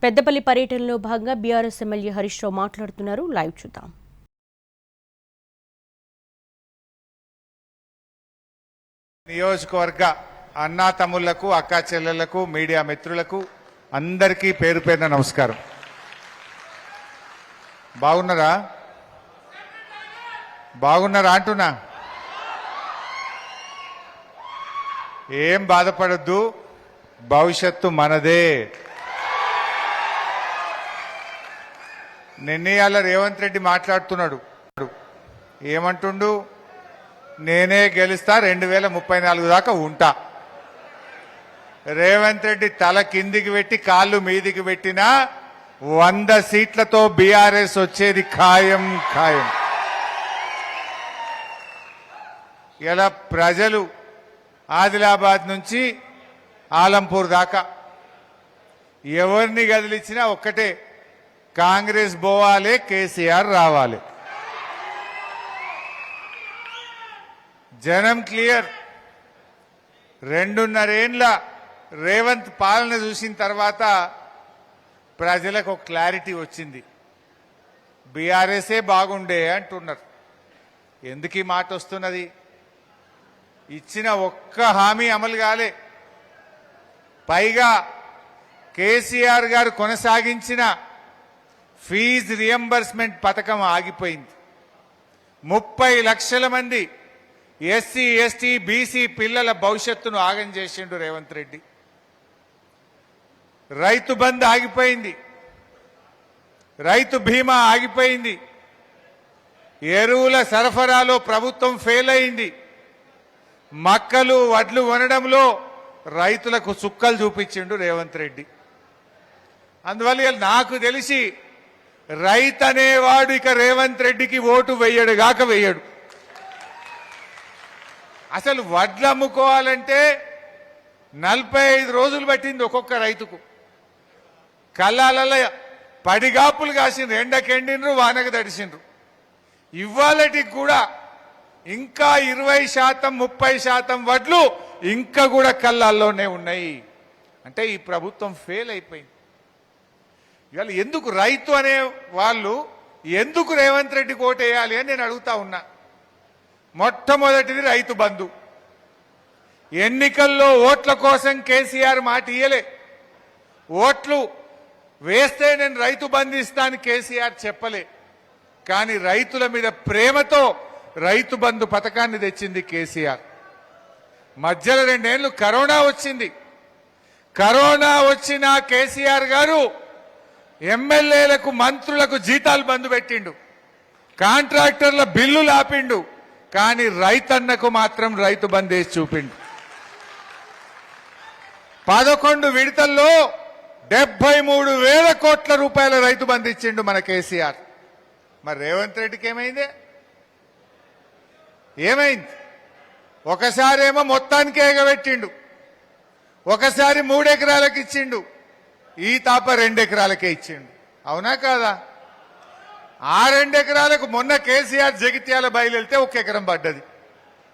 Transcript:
పెద్దపల్లి పర్యటనలో భాగంగా BRS MLA Harish Rao మాట్లాడుతున్నారు. లైవ్ చూద్దాం. నియోజకవర్గ అన్నా తమ్ముళ్లకు, అక్కా చెల్లెళ్లకు, మీడియా మిత్రులకు అందరికీ పేరు పేరున నమస్కారం. బాగున్నారా? బాగున్నారా అంటున్నా. ఏం బాధపడద్దు, భవిష్యత్తు మనదే. నిన్నయాల రేవంత్ రెడ్డి మాట్లాడుతున్నాడు. ఏమంటుండు? నేనే గెలుస్తా, 2034 దాకా ఉంటా. రేవంత్ రెడ్డి తల కిందికి పెట్టి కాళ్ళు మీదికి పెట్టినా 100 సీట్లతో బీఆర్ఎస్ వచ్చేది ఖాయం ఖాయం. ఇలా ప్రజలు ఆదిలాబాద్ నుంచి ఆలంపూర్ దాకా ఎవరిని కదిలిచ్చినా ఒక్కటే, కాంగ్రెస్ పోవాలి, కేసీఆర్ రావాలి. జనం క్లియర్. 2.5 ఏండ్ల రేవంత్ పాలన చూసిన తర్వాత ప్రజలకు ఒక క్లారిటీ వచ్చింది. బీఆర్ఎస్ఏ బాగుండే అంటున్నారు. ఎందుకు ఈ మాట వస్తున్నది? ఇచ్చిన ఒక్క హామీ అమలు కాలే. పైగా కేసీఆర్ గారు కొనసాగించిన ఫీజు రియంబర్స్మెంట్ పథకం ఆగిపోయింది. 30 లక్షల మంది ఎస్సీ, ఎస్టీ, బీసీ పిల్లల భవిష్యత్తును ఆగం చేసిండు రేవంత్ రెడ్డి. రైతు బంద్ ఆగిపోయింది, రైతు బీమా ఆగిపోయింది, ఎరువుల సరఫరాలో ప్రభుత్వం ఫెయిల్ అయింది, మక్కలు వడ్లు కొనడంలో రైతులకు చుక్కలు చూపించిండు రేవంత్ రెడ్డి. అందువల్ల నాకు తెలిసి రైతు అనేవాడు ఇక రేవంత్ రెడ్డికి ఓటు వెయ్యడు గాక వెయ్యడు. అసలు వడ్లు అమ్ముకోవాలంటే 45 రోజులు పట్టింది ఒక్కొక్క రైతుకు. కళ్ళాలలో పడిగాపులు కాసిండ్రు, ఎండకెండిండ్రు, వానకు తడిసిండ్రు. ఇవాళటికి కూడా ఇంకా 20%, 30% వడ్లు ఇంకా కూడా కళ్ళాల్లోనే ఉన్నాయి. అంటే ఈ ప్రభుత్వం ఫెయిల్ అయిపోయింది. ఇవాళ ఎందుకు రైతు అనే వాళ్ళు ఎందుకు రేవంత్ రెడ్డికి ఓటేయాలి అని నేను అడుగుతా ఉన్నా. మొట్టమొదటిది రైతు బంధు. ఎన్నికల్లో ఓట్ల కోసం కేసీఆర్ మాట ఇయ్యలే. ఓట్లు వేస్తే నేను రైతు బంధు ఇస్తాను కేసీఆర్ చెప్పలే. కానీ రైతుల మీద ప్రేమతో రైతు బంధు పథకాన్ని తెచ్చింది కేసీఆర్. మధ్యలో 2 ఏళ్లు కరోనా వచ్చింది. కరోనా వచ్చిన కేసీఆర్ గారు ఎమ్మెల్యేలకు, మంత్రులకు జీతాలు బంధు పెట్టిండు, కాంట్రాక్టర్ల బిల్లులు ఆపిండు. కానీ రైతన్నకు మాత్రం రైతు బంధు వేసి చూపిండు. 11 విడతల్లో 73,000 కోట్ల రూపాయల రైతు బంధు ఇచ్చిండు మన కేసీఆర్. మరి రేవంత్ రెడ్డికి ఏమైంది? ఒకసారేమో మొత్తానికే ఎగబెట్టిండు, ఒకసారి 3 ఎకరాలకు ఇచ్చిండు, ఈ తాప 2 ఎకరాలకే ఇచ్చిండు. అవునా కాదా? ఆ 2 ఎకరాలకు మొన్న కేసీఆర్ జగిత్యాల బయలుదేరితే 1 ఎకరం పడ్డది.